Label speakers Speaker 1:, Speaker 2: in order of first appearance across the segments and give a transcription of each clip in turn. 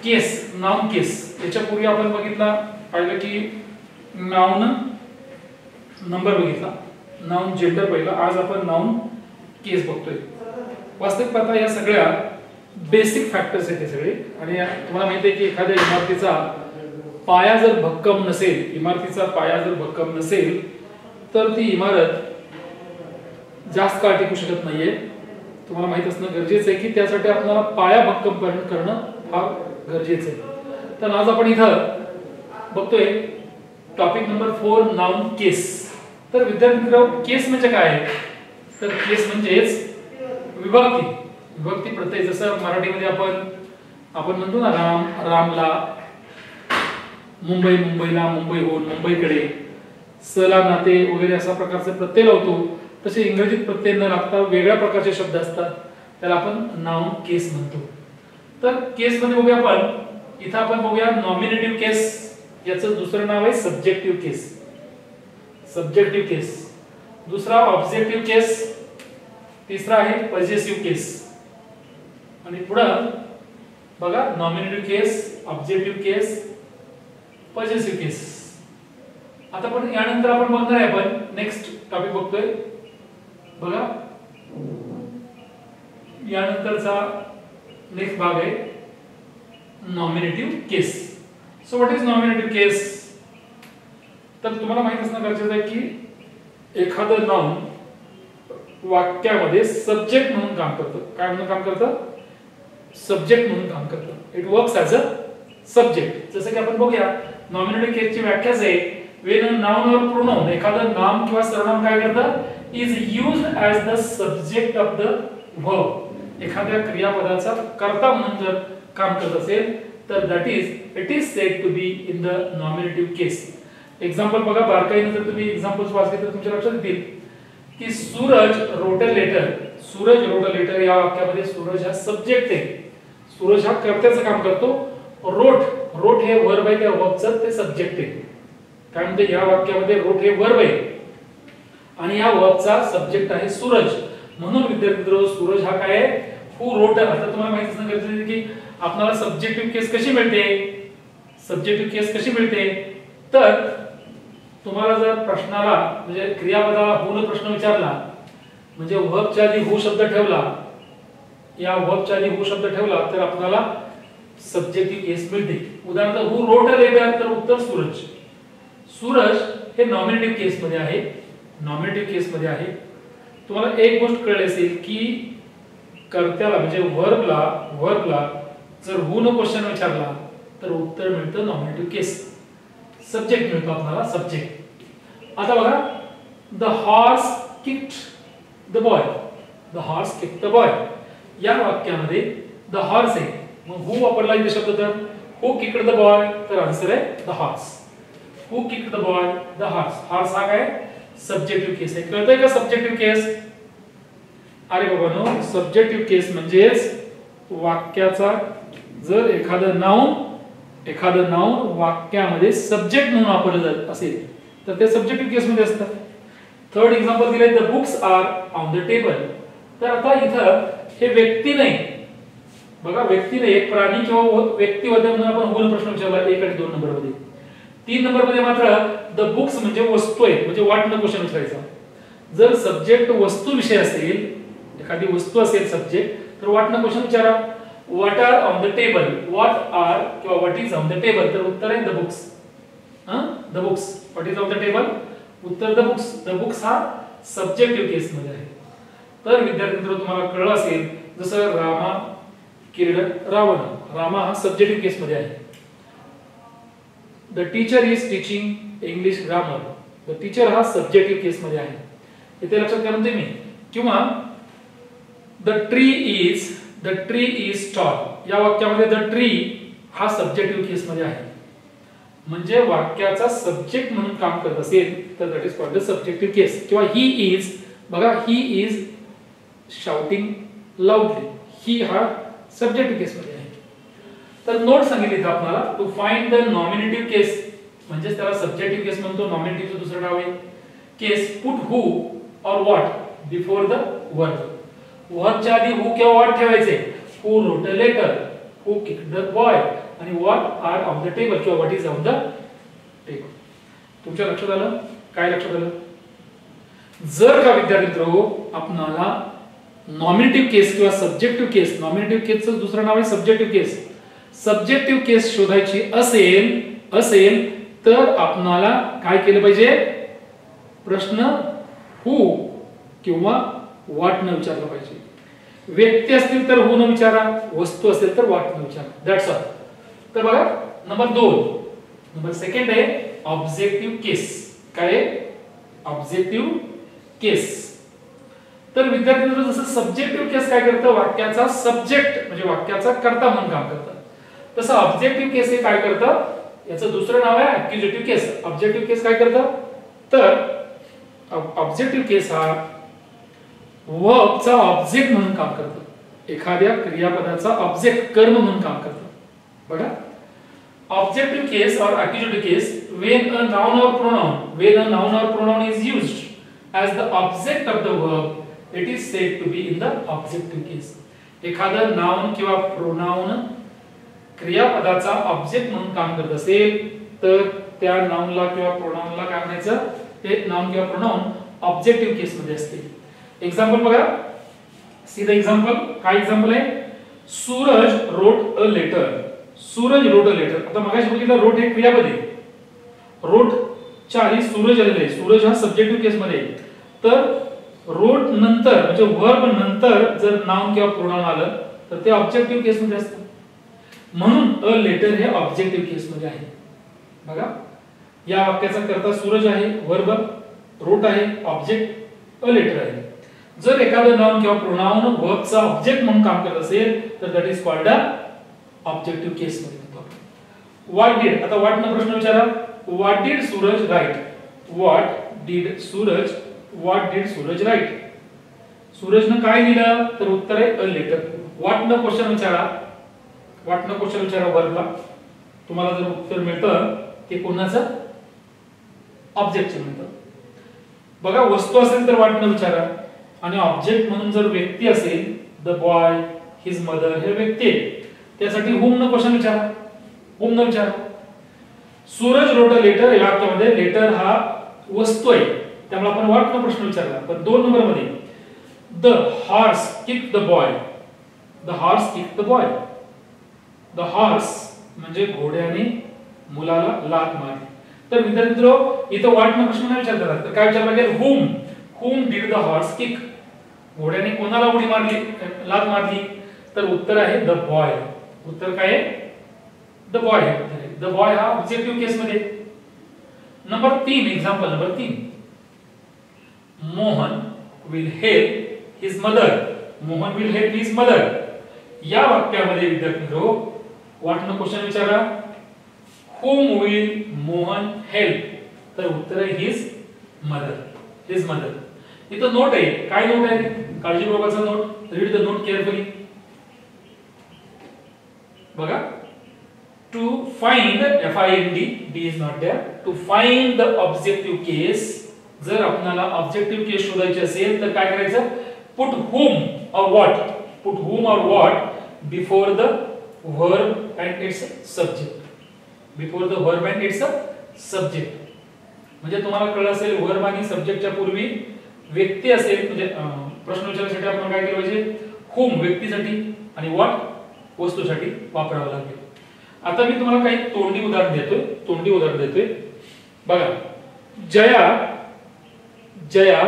Speaker 1: केस, noun केस, याच्यापूर्वी आपण पाहिलं की नाउन नंबर बघितला, नाउन जेंडर पहिला, आज आपण नाउन केस बघतोय. वास्तविक पाहता या सगळ्या बेसिक फॅक्टर्स आहेत हे सगळे. आणि तुम्हाला माहिती आहे की एखाद्या इमारतीचा पाया जर भक्कम नसेल, इमारतीचा पाया जर भक्कम नसेल तर ती इमारत जास्त काळ टिकू शकत नाहीये. तुम्हाला माहित असणं गरजेचं आहे की त्यासाठी आपल्याला पाया भक्कम करणं फार गरजेचं आहे. तर आज आपण इथं बघतोय टॉपिक नंबर 4 नाउन केस. तर विद्यार्थी मित्रांनो, केस म्हणजे काय? तर केस म्हणजेच विभक्ती, विभक्ती प्रत्यय. जसं मराठीमध्ये आपण म्हणतो ना, राम रामला, मुंबई मुंबईला, मुंबईहून मुंबईकडे, सला नाते वगैरे अशा प्रकारचे प्रत्यय लावतो. तसे इंग्रजीत प्रत्यय न लागता वेगळ्या प्रकारचे शब्द असतात, त्याला आपण नाउन केस म्हणतो. तर केस मध्ये बघूया इथं आपण बघूया नॉमिनेटिव्ह केस, याचं दुसरं नाव आहे सब्जेक्टिव्ह केस. सब्जेक्टिव्ह केस. दुसरा ऑब्जेक्टिव्ह केस, तिसरा आहे पॉसेसिव्ह केस. आणि पुढं बघा नॉमिनेटिव्ह केस, ऑब्जेक्टिव्ह केस, पॉसेसिव्ह केस. आता पण यानंतर आपण बघणार आहे, आपण नेक्स्ट टॉपिक बघतोय बघा, यानंतरचा नेक्स्ट भाग आहे नॉमिनेटिव्ह केस. सो व्हॉट इज नॉमिनेटिव्ह केस? तर तुम्हाला माहित असणं गरजेचं आहे की एखादं नाउन वाक्यामध्ये सब्जेक्ट म्हणून काम करतं. काय म्हणून काम करतं? सब्जेक्ट म्हणून काम करतं. It works as a subject. जसं की आपण बघूया नॉमिनेटिव्ह केसची व्याख्याच आहे, when a noun or pronoun, एखादं नाम किंवा सर्वनाम काय करतं? is used as the subject of the verb. एखाद्या क्रियापदाचा कर्ता म्हणून जर काम करत असेल तर it is said to be in the nominative case. Example बघा, बारकाईने जर तुम्ही एक्झाम्पल्स वाचले तर तुमच्या लक्षात येतील की Suraj wrote a letter. Suraj wrote a letter या वाक्यामध्ये सूरज हा सब्जेक्ट आहे, सूरज हा कर्त्याचं काम करतो. रोट हे वर्ब आहे, त्या वर्बचं ते सब्जेक्ट आहे. काय म्हणते या वाक्यामध्ये रोट हे वर्ब आहे आणि या वर्बचा सब्जेक्ट आहे सूरज. म्हणून विद्यार्थी सूरज हा काय आहे? Who wrote. आता तुम्हाला माहिती असणं गरजेचं आहे की आपल्याला सब्जेक्टिव्ह केस कशी मिळते? सब्जेक्टिव्ह केस कशी मिळते? तर तुम्हाला जर प्रश्नाला म्हणजे क्रियापदाला हु प्रश्न विचारला, म्हणजे वर्बच्या आधी हु शब्द ठेवला, या वर्बच्या आधी हु शब्द ठेवला तर आपल्याला सब्जेक्टिव्ह केस मिळते. उदाहरणार्थ हु रोट अ लेटर, तर उत्तर सूरज. सूरज हे नॉमिनेटिव्ह केस मध्ये आहे, नॉमिनेटिव्ह केस मध्ये आहे. तुम्हाला एक गोष्ट कळली असेल की कर्त्याला म्हणजे वर्बला जर हु न क्वेश्चन विचारला तर उत्तर मिळतं नॉमिनेटिव्ह केस, सब्जेक्ट मिळतो आपल्याला, सब्जेक्ट. आता बघा, the horse kicked the boy. The horse kicked the boy या वाक्यामध्ये द हॉर्स आहे, मग हु वापरला इथे शब्द, तर हु किक्ड द बॉय, तर आन्सर आहे the horse. Who kicked the boy, the horse. Horse हा काय? सब्जेक्टिव्ह केस आहे. कळतंय का सब्जेक्टिव्ह केस? अरे बाबांनो, सब्जेक्टिव्ह केस म्हणजेच वाक्याचा जर एखादं नाउन वाक्यामध्ये सब्जेक्ट म्हणून वापरलं जात असेल तर ते सब्जेक्टिव्ह केस मध्ये असतं. थर्ड एक्झाम्पल दिले, the books are on the table. तर आता इथं हे व्यक्ती नाही, बघा व्यक्ती नाही, एक प्राणी किंवा व्यक्तीबद्दल म्हणून आपण हु प्रश्न विचारला 1 आणि 2 नंबर मध्ये. 3 नंबर मध्ये मात्र द बुक्स म्हणजे वस्तू आहे, म्हणजे व्हॉट न क्वेश्चन विचारायचा. जर सब्जेक्ट वस्तू विषय असेल, एखादी वस्तू असेल सब्जेक्ट, तर व्हॉट न क्वेश्चन विचारा. What are on the table, what are किंवा what is on the table, तर उत्तर आहे the books. The books. What is on the table, उत्तर द बुक्स. द बुक्स हा सब्जेक्टिव्ह केस मध्ये आहे. तर विद्यार्थी मित्र तुम्हाला कळलं असेल, जसं रामा किरीट रावण, रामा हा सब्जेक्टिव्ह केस मध्ये आहे. The teacher is teaching English grammar, the teacher हा सब्जेक्टिव्ह केस मध्ये आहे, इथे लक्षात घ्या तुम्ही. किंवा द ट्री इज टॉल या वाक्यामध्ये द ट्री हा सब्जेक्टिव्ह केस मध्ये आहे, म्हणजे वाक्याचा सब्जेक्ट म्हणून काम करत असेल तर that is called the subjective case. किंवा ही इज, बघा he is shouting loudly, he हा सब्जेक्टिव्ह केस मध्ये आहे. तर नोट सांगितली था आपल्याला, टू फाइंड द नॉमिनेटिव्ह केस म्हणजे त्याला सब्जेक्टिव्ह केस म्हणतो, नॉमिनेटिव्हचं दुसरं नाव आहे केस. Put who or what before the verb. वर्बच्या आधी हु किंवा व्हॉट ठेवायचे. Who wrote a letter, who kicked the boy, आणि what are on the table किंवा what is on the table. तुमच्या लक्षात आलं? काय लक्षात आलं? जर का विद्यार्थी आपणाला नॉमिनेटिव्ह केस किंवा सब्जेक्टिव्ह केस, नॉमिनेटिव्ह केसचं दुसरं नाव आहे सब्जेक्टिव्ह केस, सब्जेक्टिव्ह केस शोधायची असेल तर आपणाला काय केलं पाहिजे? प्रश्न हु किंवा व्हॉट न विचारला पाहिजे. व्यक्ती असतील तर हु न विचारा, वस्तू असेल तर व्हॉट न विचारा. That's all. तर बघा नंबर 2, नंबर सेकंड आहे ऑब्जेक्टिव्ह केस. काय? ऑब्जेक्टिव्ह केस. तर विद्यार्थ्यांना जसं सब्जेक्टिव्ह केस काय करतं? वाक्याचा सब्जेक्ट म्हणजे वाक्याचा कर्ता म्हणून काम करतं. तसं ऑब्जेक्टिव्ह केस हे काय करतं? याचं दुसरं नाव आहे ॲक्युजेटिव्ह केस. ऑब्जेक्टिव्ह केस काय करतं? तर ऑब्जेक्टिव्ह केस हा वर्बचा ऑब्जेक्ट म्हणून काम करतं. एखाद्या क्रियापदाचा ऑब्जेक्ट कर्म म्हणून काम करतं. बघा, ऑब्जेक्टिव्ह केस और accusative case when a noun or pronoun is used as the object of the verb it is said to be in the objective case. एखादं नाउन किंवा प्रोनाउन क्रियापदाचा ऑब्जेक्ट म्हणून काम करत असेल तर त्या नाउनला किंवा प्रोनाउनला काय म्हणायचं? ते नाउन किंवा प्रोनाउन ऑब्जेक्टिव्ह केस मध्ये असते. एक्झाम्पल बघा, सी द एक्झाम्पल. काय एक्झाम्पल आहे? Suraj wrote a letter. Suraj wrote a letter. आता मगाशी बघितलं रोट हे क्रियापद आहे. रोट च्या आधी सूरज आलेले आहे. सूरज हा सब्जेक्टिव्ह केस मध्ये आहे. तर रोट नंतर म्हणजे वर्ब नंतर जर नाउन किंवा प्रोनाउन आलं तर ते ऑब्जेक्टिव्ह केस मध्ये असतं. म्हणून अ लेटर हे ऑब्जेक्टिव्ह केस मध्ये आहे. बघा, या वाक्याचा कर्ता सूरज आहे, वर्ब रोट आहे, ऑब्जेक्ट अ लेटर आहे. जर एखादं नाउन किंवा प्रोनाउन वर्बचा ऑब्जेक्ट म्हणून काम करत असेल तर that is called a objective case मध्ये येतो. व्हॉट डिड, आता व्हॉट न प्रश्न विचारा. What did Suraj write? What did Suraj write? सूरजनं काय लिहिलं? तर उत्तर आहे अ लेटर. व्हॉट न क्वेश्चन विचारा वर्बला. तुम्हाला जर उत्तर मिळतं ते कोणाचं? ऑब्जेक्टचं मिळतं. बघा, वस्तू असेल तर व्हॉट न विचारा आणि ऑब्जेक्ट म्हणून जर व्यक्ती असेल द बॉय, हिज मदर हे व्यक्ती आहे, त्यासाठी हुम न क्वेश्चन विचारा. हुम न विचारा. सूरज रोट अ लेटर या वाक्यामध्ये लेटर हा वस्तू आहे त्यामुळे आपण व्हॉट न प्रश्न विचारला. पण 2 नंबर मध्ये the horse kick the boy. The horse kick the boy. The horse म्हणजे घोड्याने मुलाला लात मारली. तर विद्यार्थी इथं व्हॉट न प्रश्न नाही विचारतात तर काय विचारलं पाहिजे? Whom did the horse kick. घोड्याने कोणाला उडी मारली, लात मारली? तर उत्तर आहे द बॉय. उत्तर काय आहे? The boy. द बॉय हा ऑब्जेक्टिव्ह केस मध्ये. Number 3, example number 3. Mohan will help his mother. Mohan will help his mother. या वाक्यामध्ये विद्यार्थ्यांनो व्हॉट न क्वेश्चन विचारा. whom will Mohan help? तर उत्तर आहे हिज मदर. इथं नोट आहे. काय नोट आहे? काळजीपूर्वकचा note. Read the note carefully. बघा, to find FIND, D is not there. To find the objective case. जर आपल्याला ऑब्जेक्टिव्ह केस शोधायची असेल तर काय करायचं? Put whom or what before the verb and its subject. Before the verb and its a subject. म्हणजे तुम्हाला कळलं असेल वर्ब आणि सब्जेक्टच्या पूर्वी व्यक्ती असेल म्हणजे प्रश्न विचारण्यासाठी आपण काय केलं पाहिजे? हुम व्यक्तीसाठी आणि व्हॉट वस्तूसाठी वापरावं लागेल. आता मी तुम्हाला काही तोंडी उदाहरण देतोय. बघा, Jaya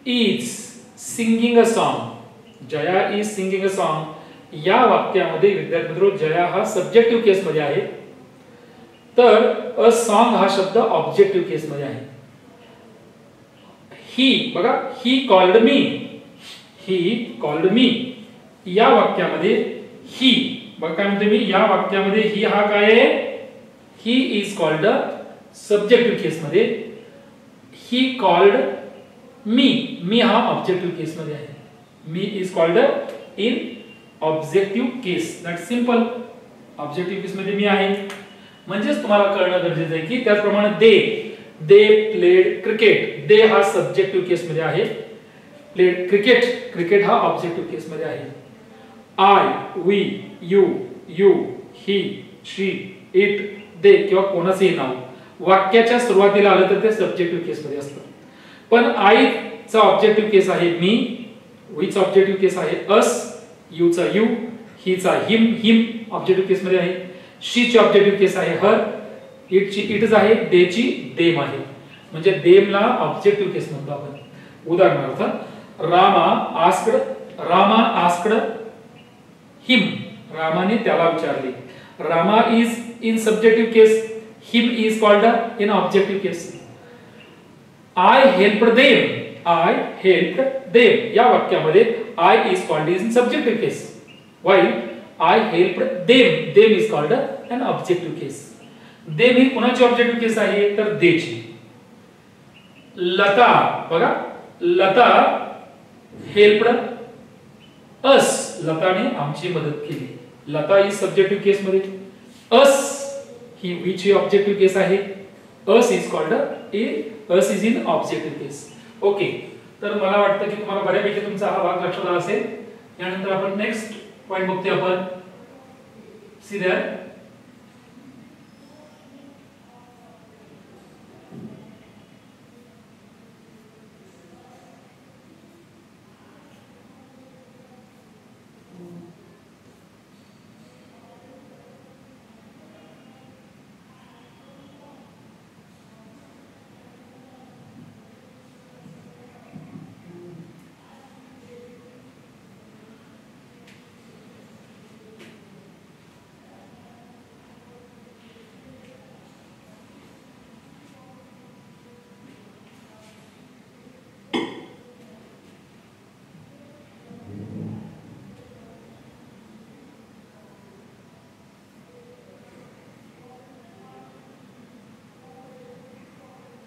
Speaker 1: is singing a song. Jaya is singing a song या वाक्यामध्ये विद्यार्थ्यांनो जया हा सब्जेक्टिव्ह केस मध्ये आहे तर अ सॉन्ग हा शब्द ऑब्जेक्टिव्ह केस मध्ये आहे. ही बघा, ही कॉल्ड मी या वाक्यामध्ये ही बघा काय म्हणते मी या वाक्यामध्ये ही हा काय आहे? He is called subjective case मध्ये. ही कॉल्ड मी हा ऑब्जेक्टिव्ह केस मध्ये आहे. Me is called in objective case. That simple. Objective case मध्ये मी आहे म्हणजेच तुम्हाला कळणं गरजेचं आहे की त्याचप्रमाणे दे प्लेड क्रिकेट. दे हा सब्जेक्टिव्ह केस मध्ये आहे. प्लेड क्रिकेट हा ऑब्जेक्टिव्ह केस मध्ये आहे. I, we, you, he, she, it, they किंवा कोणाचेही नाव वाक्याच्या सुरुवातीला आलं तर ते सब्जेक्टिव्ह केस मध्ये असतं. पण आय चा ऑब्जेक्टिव्ह केस आहे मी, वी चा ऑब्जेक्टिव्ह केस आहे अस, यू चा यू, ही चा हिम ऑब्जेक्टिव्ह केस मध्ये आहे, शी ची ऑब्जेक्टिव्ह केस आहे हर, इट ची इटच आहे, दे ची देम आहे. म्हणजे देमला ऑब्जेक्टिव्ह केस म्हणतो आपण. उदाहरणार्थ रामा आस्क्ड हिम, रामाने त्याला विचारले. Rama is in subjective case, him is called in objective case. I helped them या वाक्यामध्ये I is called in subjective case, while I helped them is called in objective case. Them he कोणाची objective केस आहे तर देची. लता बघा, Lata helped अस, लताने आमची मदत केली. Lata is subjective case मध्ये. अस ही वी ची ऑब्जेक्टिव्ह केस आहे. Us is called us is in objective case. Okay, तर मला वाटतं की तुम्हाला बऱ्यापैकी तुमचा हा भाग लक्षात आला असेल. यानंतर आपण नेक्स्ट पॉइंट बघतोय आपण. सी देअर,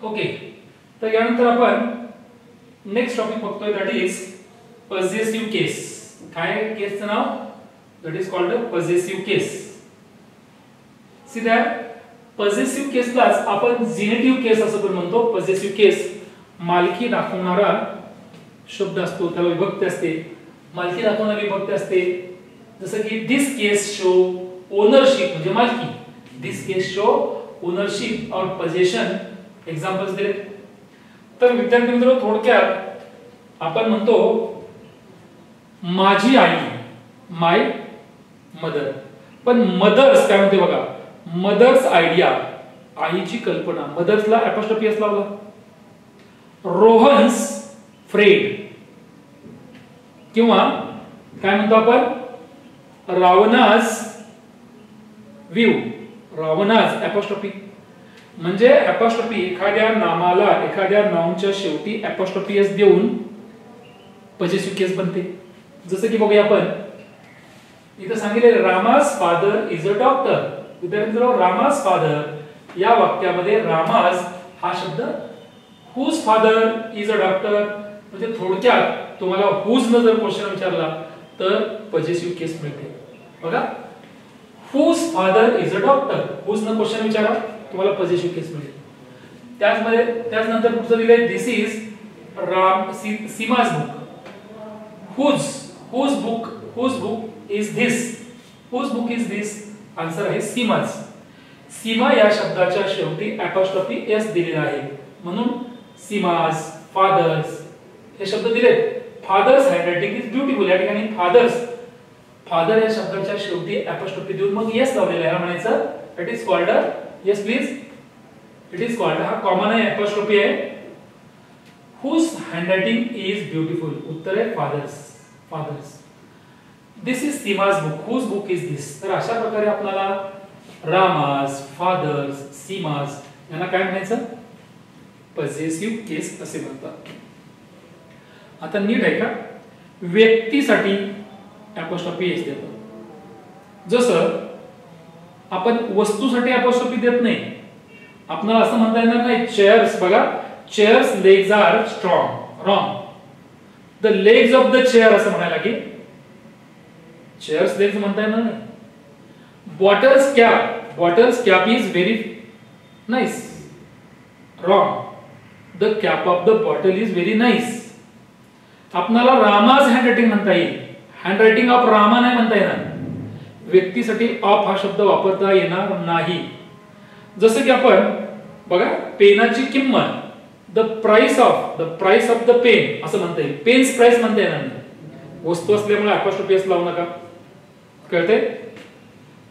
Speaker 1: ओके, तर यानंतर आपण नेक्स्ट टॉपिक बघतोय, दॅट इज पॉझेसिव्ह केस. काय केसचं नाव? That is called possessive case. See that, possessive केसलाच आपण जिनेटिव्ह केस असं पण म्हणतो. पॉझेसिव्ह केस मालकी दाखवणारा शब्द असतो, त्याला विभक्ती असते. मालकी दाखवणारी विभक्ती असते. जसं की दिस केस शो ओनरशिप म्हणजे मालकी. दिस केस शो ओनरशिप और पोजेशन एक्झाम्पल्स दिले. तर विद्यार्थी मित्र, थोडक्यात आपण म्हणतो माझी आई, माय मदर. पण मदर्स काय म्हणते बघा, मदर्स आयडिया, आईची कल्पना. मदर्सला अपॉस्ट्रोफी एस लावला. रोहन्स फ्रेड किंवा काय म्हणतो आपण रावणास व्ह्यू. रावणास अपॉस्ट्रोफी म्हणजे अपॉस्ट्रोफी एखाद्या नामाला, एखाद्या नाउनच्या शेवटी अपॉस्ट्रोफी एस देऊन पॉझेसिव्ह केस बनते. जसं की बघूया आपण इथं सांगितले Rama's father is a doctor. विद्यार्थी, रामास फादर या वाक्यामध्ये रामास हा शब्द whose father is a doctor म्हणजे थोडक्यात तुम्हाला हुज न जर क्वेश्चन विचारला तर पॉझेसिव्ह केस मिळते. बघा, whose father is a doctor, whose न क्वेश्चन विचारा तुम्हाला पॉझेसिव्ह केस मिळेल. त्याचनंतर पुढचं दिलंय this is Seema's book. Whose book is this. Whose book is this. Answer आहे सीमाज. सीमा या शब्दाच्या शेवटी अपॉस्ट्रोफी एस दिलेला आहे म्हणून सीमाज, फादर्स हे शब्द दिलेत. Father's handwriting is beautiful. या ठिकाणी फादर या शब्दाच्या शेवटी अपॉस्ट्रोफी देऊन मग एस लावलेला आहे म्हणायचं. It is called yes please, it is called, हा कॉमन आहे, apostrophe आहे. whose handwriting is beautiful. उत्तर आहे fathers. this is Seema's book. whose book is this. तर अशा प्रकारे आपल्याला रामास, फादर्स, सीमास यांना काय म्हणायचं? पॉझेसिव्ह केस असे म्हणतात. आता नीट आहे का, व्यक्तीसाठी अपॉस्ट्रोफी एस देतो. जसं आपण वस्तूसाठी अपॉस्ट्रोफी देत नाही. आपल्याला असं म्हणता येणार नाही चेअर्स. बघा, chair's legs are strong. Wrong. The legs of the chair असं म्हणायला लागेल. चेअर्स लेग्स म्हणता येणार नाही. Bottle's cap is very nice. Wrong. The cap of the bottle is very nice. आपल्याला रामाज हँडरायटिंग म्हणता येईल. हँड रायटिंग ऑफ रामा नाही म्हणता येणार, व्यक्तीसाठी ऑफ हा शब्द वापरता येणार नाही. जसं की आपण बघा पेनाची किंमत, the price of the pen असं म्हणता येईल, पेन्स प्राइस म्हणता येणार नाही. वस्तू असल्यामुळे अपॉस्ट्रोफी एस लावू नका. कळते?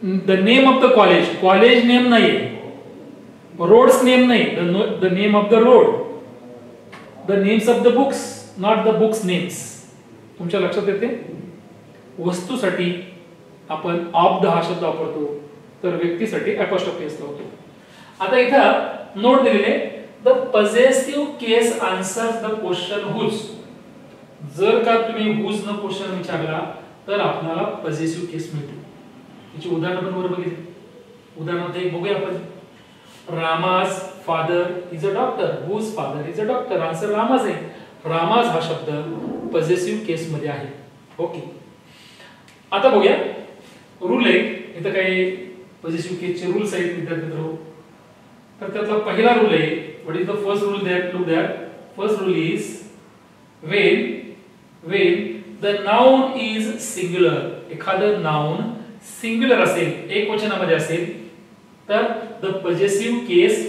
Speaker 1: The name of the college, college name नाही, रोड्स नेम नाही, the name of the road, the names of the books, not the books names. तुमच्या लक्षात येते? वस्तूसाठी आपण ऑफ द हा शब्द वापरतो, तर व्यक्तीसाठी अपॉस्ट्रोफी एस लावतो. आता इथं नोट दिलेले, the possessive case answers the question whose. जर का तुम्ही हुज न क्वेश्चन विचारला तर आपल्याला पॉझेसिव्ह केस मिळते. याची उदाहरण पण बरोबर बघितली. उदाहरणार्थ एक बघूया आपण. Rama's father is a doctor, whose father is a doctor. Answer Rama's आहे. रामाज हा शब्द पॉझेसिव्ह केस मध्ये आहे. ओके, आता बघूया रूल आहे. इथं काही पॉझेसिव्ह केसचे रूल्स आहेत विद्यार्थी. तर त्यातला पहिला रूल आहे, what is the first rule that look that. First rule is when the noun is singular, एखादं नाउन सिंग्युलर असेल, एक वचनामध्ये असेल, तर the possessive case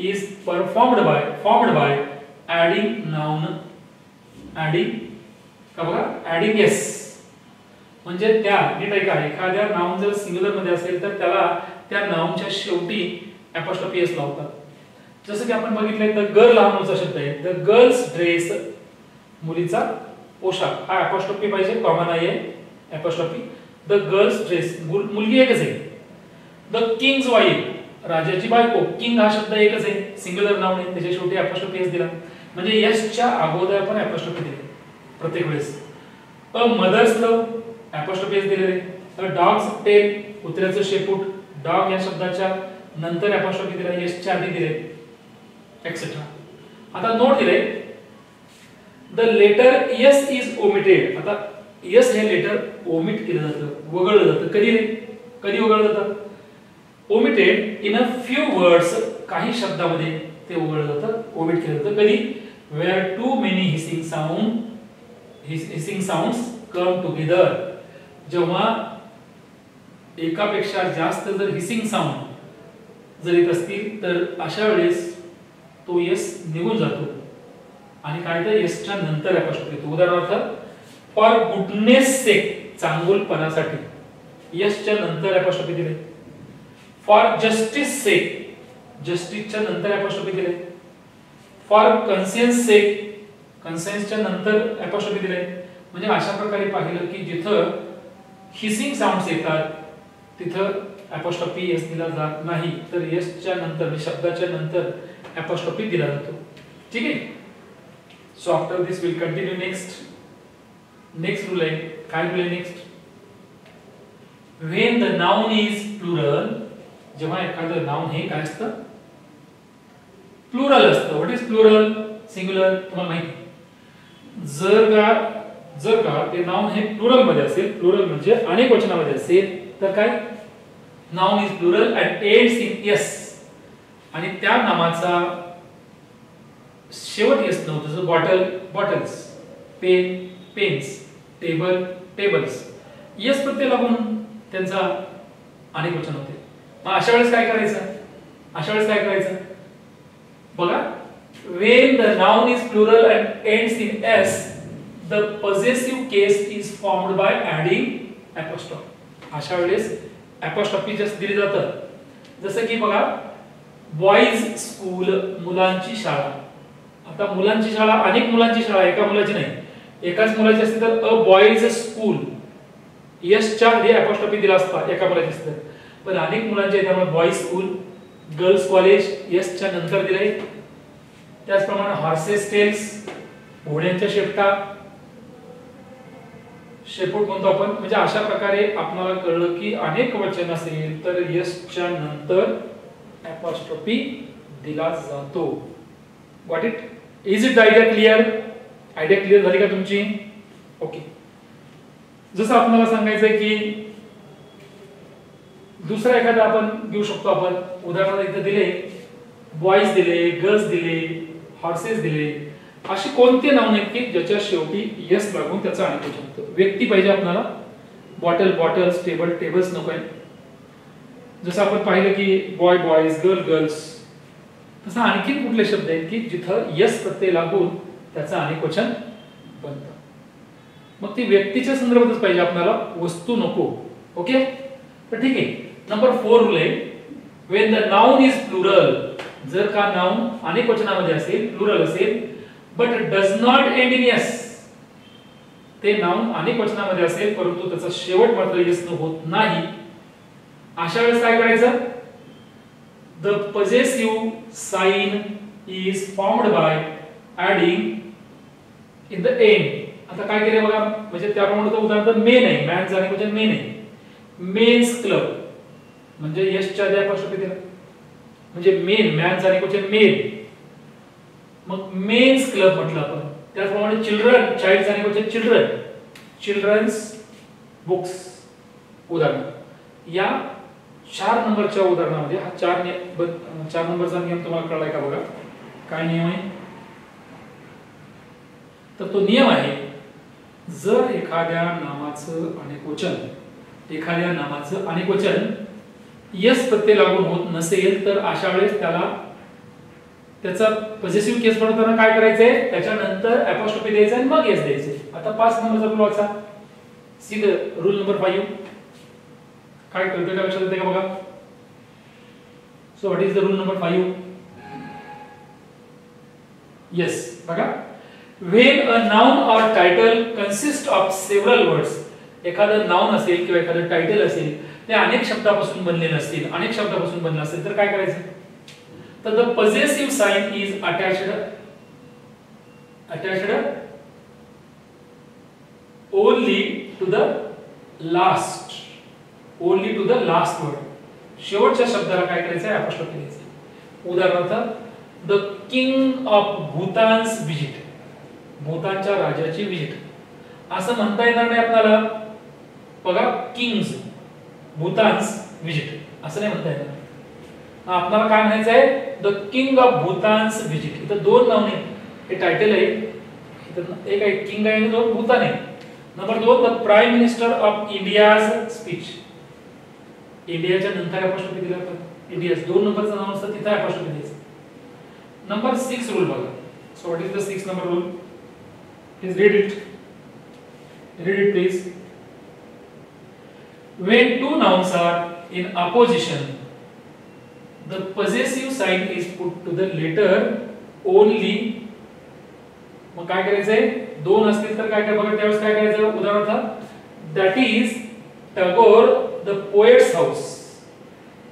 Speaker 1: is formed by adding noun, adding s. म्हणजे त्या नीट ऐका, एखाद्या नाउन जर सिंग्युलर मध्ये असेल तर त्याला त्या नाउनच्या शेवटी अपॉस्ट्रोफी एस लावतात. जसं की आपण बघितलंय, द गर्ल हा मूळचा शब्द आहे. द गर्ल्स ड्रेस, मुलीचा पोशाख, हा अपॉस्ट्रोफी पाहिजे, कॉमा नाही आहे अपॉस्ट्रोफी. द गर्ल्स ड्रेस, मुलगी एकच आहे. द किंग्स वाईफ, राजाची बायको, किंग हा शब्द एकच आहे, सिंग्युलर नाउन आहे, त्याच्या शेवटी अपॉस्ट्रोफी एस दिला. म्हणजे एसच्या अगोदर आपण अपॉस्ट्रोफी दिली प्रत्येक वेळेस. A mother's love, apostrophe S दिलेले. अ डॉग्स टेल, कुत्र्याचं शेपूट, डॉग या शब्दाच्या नंतर अपॉस्ट्रोफी दिला, एसच्या आधी दिले, एक्सेट्रा. आता नोट दिले, the letter S is omitted. आता एस हे लेटर ओमिट केलं जातं, वगळलं जातं. कधी वगळलं जातं? Omitted in a few words, काही शब्दामध्ये ते वगळलं जातं, ओमिट केलं जातं. कधी? Where too many hissing sounds come together, जेव्हा एकापेक्षा जास्त जर हिसिंग साउंड जर येत असतील तर अशा वेळेस तो एस निघून जातो आणि काय तर एसच्या नंतर अपॉस्ट्रोफी येतो. उदाहरणार्थ, फॉर गुडनेस सेक, चांगुलपणासाठी एसच्या नंतर अपॉस्ट्रोफी दिले. फॉर जस्टिस सेक, जस्टिसच्या नंतर अपॉस्ट्रोफी दिले. फॉर कन्सियन्स सेक, कन्सियन्सच्या नंतर अपॉस्ट्रोफी दिले. म्हणजे अशा प्रकारे पाहिलं की जिथं हिसिंग साउंड्स येतात तिथं अपॉस्ट्रोफी एस दिला जात नाही, तर एसच्या नंतर शब्दाच्या नंतर अपॉस्ट्रोफी दिला जातो. ठीक आहे. So after this will continue next rule आहे. काय रूल आहे next? When the noun is plural, जेव्हा एखादं नाउन हे काय असतं? प्लुरल असतं. What is plural? सिंग्युलर. तुम्हाला माहिती, जर का ते नाउन हे प्लुरल मध्ये असेल, प्लुरल म्हणजे अनेक वचनामध्ये असेल, तर काय? Noun is plural and ends in S, आणि त्या नामाचा शेवट एस नव्हतं. जसं bottle, bottles, pen, pens, table, tables, S प्रत्यय लागून त्यांचा अनेक वचन होते. मग अशा वेळेस काय करायचं? बघा, when the noun is plural and ends in s, the possessive case is formed by adding apostrophe. अशा वेळेस apostrophe जस्ट दिली जातं. जसं की बघा, बॉईज स्कूल, मुलांची शाळा. आता मुलांची शाळा, अनेक मुलांची शाळा, एका मुलाची नाही. एकाच मुलाची असते तर अ बॉईज स्कूल, एसच्या आधी अपॉस्ट्रोफी दिला असता एका मुलाची असते. पण अनेक मुलांचे आहेत त्यामुळे बॉईज स्कूल, गर्ल्स कॉलेज एसच्या नंतर दिले. त्याचप्रमाणे हॉर्सेस टेल्स, घोड्यांच्या शेपटा, शेपूट म्हणतो आपण. म्हणजे अशा प्रकारे आपल्याला कळलं की अनेक वचन असेल तर एसच्या नंतर अपॉस्ट्रोफी दिला जातो. What it is it? Idea clear? Idea clear झाली का तुमची? ओके. जसं आपल्याला सांगायचंय की दुसरा एखादा आपण घेऊ शकतो. आपण उदाहरणार्थ इथे दिले, बॉईज दिले, गर्ल्स दिले, हॉर्सेस दिले. अशी कोणते नाव आहेत की ज्याच्या शेवटी यस लागून त्याचा अनेक वचन होतं? व्यक्ती पाहिजे आपल्याला, बॉटल बॉटल्स, टेबल टेबल्स नको आहे. जसं आपण पाहिलं की बॉय बॉयज, गर्ल गर्ल्स, तसं आणखी कुठले शब्द आहेत की जिथं यस प्रत्यय लागून त्याचं अनेकवचन बनतं. मग ती व्यक्तीच्या संदर्भातच पाहिजे आपल्याला, वस्तू नको. ओके, तर ठीक आहे. नंबर 4 रूल आहे, when the noun is plural, जर का नाउन अनेक वचनामध्ये असेल, प्लुरल असेल, but does not end in s, ते नाउन अनेक वचनामध्ये असेल परंतु त्याचा शेवट मात्र यस न होत नाही, अशा वेळेस काय करायचं? the possessive sign is formed by adding in the end. आता काय केलं बघा, म्हणजे त्याप्रमाणे उदाहरण मेन आहे, मॅन अनेक वचन मेन आहे. मेन्स क्लब म्हणजे यशच्या आधी अपॉस्ट्रोफी दिला, म्हणजे मेन, मॅन अनेक वचन मेन, मग मेन्स क्लब म्हटलं आपण. त्याचप्रमाणे चिल्ड्रन, चाइल्ड अनेक वचन चिल्ड्रन, चिल्ड्रन्स बुक्स. उदाहरण या 4 नंबरच्या उदाहरणामध्ये हा 4 नंबरचा नियम तुम्हाला कळलाय का? बघा काय नियम आहे. तर तो नियम आहे, जर एखाद्या नामाचं अनेकवचन यस प्रत्यय लागून होत नसेल तर अशा वेळेस त्याचा पॉझिटिव्ह केस बनवताना काय करायचंय? त्याच्यानंतर अपॉस्ट्रोफी द्यायचं आणि मग यस द्यायचे. आता 5 नंबरचा रूल वाचा, सीधं रूल नंबर 5 काय करतोय का लक्षात येते का बघा. So what is the rule number 5? Yes, बघा, when a noun or title consists of several words, एखादं नाउन असेल किंवा एखादं टायटल असेल ते अनेक शब्दापासून बनलेले असतील, अनेक शब्दापासून बनलं असेल तर काय करायचं? तर the possessive sign is attached only to the last word. शेवटच्या शब्दाला काय करायचं? अपॉस्ट्रोफी द्यायचं. उदाहरणार्थ the king of Bhutan's visit, भूतानच्या राजाची विजिट, असं म्हणता येणार नाही आपल्याला. बघा, किंग्स भूतान्स विजिट असं नाही म्हणता येणार. आपल्याला काय म्हणायचं आहे? The king of Bhutan's visit. इथं 2 नाउन आहेत, हे टायटल आहे, एक आहे किंग आहे आणि 2 भूतान आहे. Number 2 the prime minister of India's speech, इंडियाच्या नंतर अपॉस्ट्रोफी दिला तर इंडियाज 2 नंबरचं नाव असतं तिथे अपॉस्ट्रोफी द्यायचं. नंबर 6 रूल बघा. So what is the 6 number rule? Please read it. Read it, please. When 2 nouns are in opposition, the possessive sign is put to the letter only. मग काय करायचंय? 2 असतील तर काय बघा त्यावेळेस काय करायचं? उदाहरणार्थ that is Tagore the poet's house.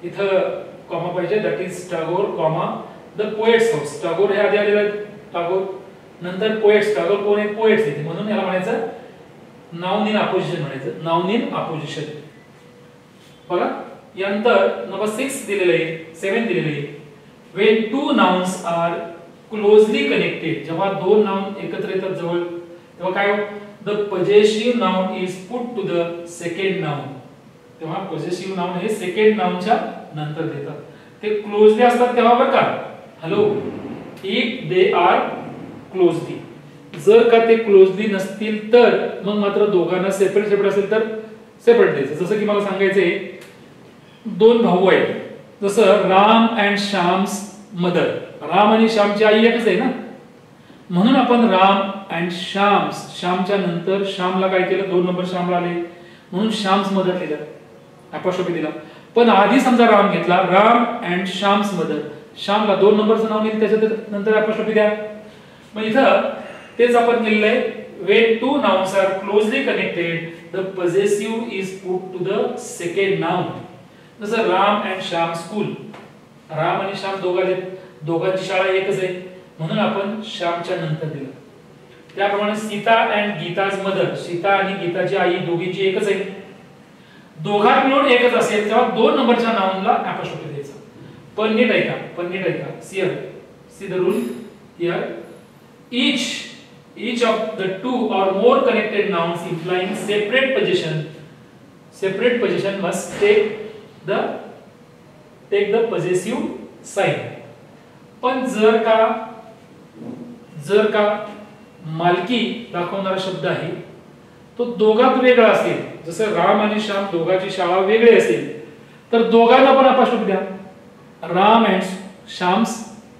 Speaker 1: इथं कॉमा पाहिजे. that is Tagore, the poet's house. Tagore हे आधी आलेलं आहे, Tagore नंतर पोएट्स. टागोर कोण आहे? पोएट्स आहेत, म्हणून याला म्हणायचं नाउन इन अपोजिशन म्हणायचं. Noun in opposition. बघा यानंतर नंबर 6 दिलेलं आहे, 7 दिलेलं आहे. when 2 nouns are closely connected, जेव्हा 2 नाउन एकत्र येतात जवळ तेव्हा काय? the possessive noun is put to the second noun. तेव्हा possessive noun हे सेकंड नाउनच्या नंतर देतात. ते क्लोजली असतात तेव्हा बरं का. Hello, if they are closely, जर का ते क्लोजली नसतील तर मग मात्र दोघांना सेपरेट असेल तर सेपरेट द्यायचं. जसं की मला सांगायचंय 2 भाऊ आहेत, जसं राम अँड श्याम्स मदर. राम आणि श्यामची आई एकच आहे ना, म्हणून आपण राम अँड श्याम्स, श्यामच्या नंतर श्यामला काय केलं? 2 नंबर श्यामला आले म्हणून श्याम्स मदर लिहिलं, अपॉस्ट्रोफी दिला. पण आधी समजा राम घेतला, राम अँड श्याम्स मदर, श्यामला 2 नंबरचं नाव घेतलं त्याच्या नंतर अपॉस्ट्रोफी द्या. मग इथं तेच आपण केलेलं आहे. when 2 nouns are closely connected, the possessive is put to the second noun. जसं राम अँड श्याम स्कूल, राम आणि श्याम दोघांची शाळा एकच आहे म्हणून आपण श्यामच्या नंतर दिलं. त्याप्रमाणे सीता अँड गीताज मदर, सीता आणि गीताची आई दोघींची एकच आहे. दोघात मिळून एकच असेल तेव्हा 2 नंबरच्या नाउनला अपॉस्ट्रोफी द्यायचं. पण नीट ऐका. See the rule here. Each of the 2 or more connected nouns implying separate possession must take the possessive sign. पण जर का मालकी दाखवणारा शब्द आहे तो दोघात वेगळा असेल, जसं राम आणि श्याम दोघांची शाळा वेगळी असेल तर दोघांना पण अपॉस्ट्रोफी द्या. Ram and Shyam's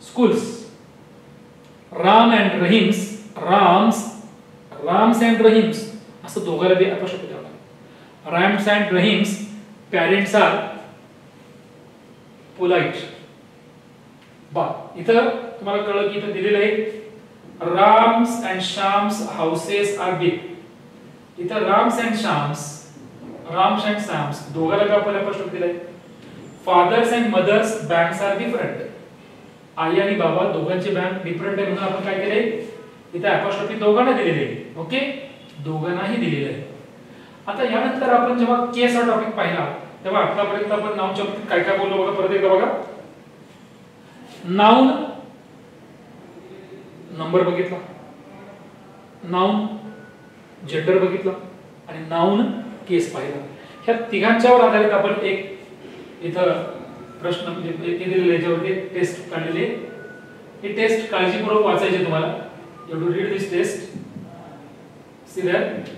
Speaker 1: schools, Ram and Rahim's, Ram's and Rahim's असं दोघांना बी अपॉस्ट्रोफी द्यावं लागेल. Ram's and Rahim's parents are polite. बा इथं तुम्हाला कळलं की इथं दिलेलं आहे Ram's and Shyam's houses are big. इथं राम्स अँड श्याम्स दोघांना बी आपण अपॉस्ट्रोफी दिलंय. Father's and mother's banks are different. आई आणि बाबा दोघांचे बँक डिफरंट आहे म्हणून आपण काय केले इथे अपॉस्ट्रोफी दोघांना दिलेली आहे. ओके, दोघांनाही दिलेलं आहे. आता यानंतर आपण जेव्हा केस हा टॉपिक पाहिला तेव्हा आतापर्यंत आपण नाउनच्या बाबतीत काय काय बोललो बघा. परत एकदा बघा. नाउन नंबर बघितला, नाउन जेंडर बघितला आणि नाउन केस पाहिला. ह्या तिघांच्यावर आधारित आपण एक इथं प्रश्न म्हणजे याच्यावरती टेस्ट काढलेली. ही टेस्ट काळजीपूर्वक वाचायची तुम्हाला. You to read this test. See that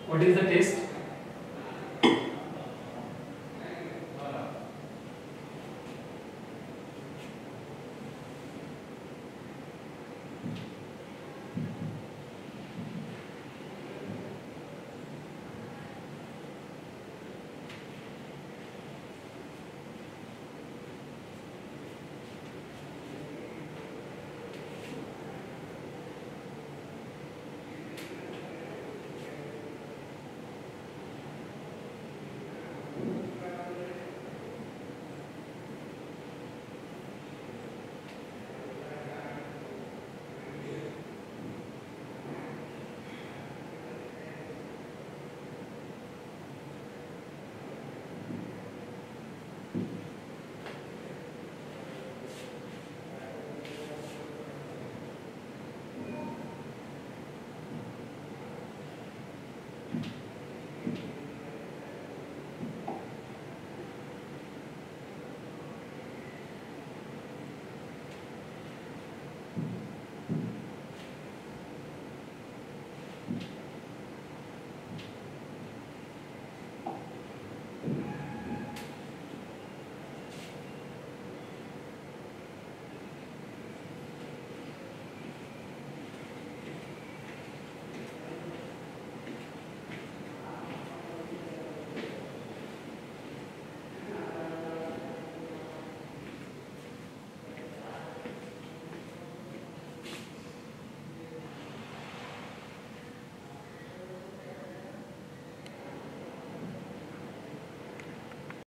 Speaker 1: what is the taste.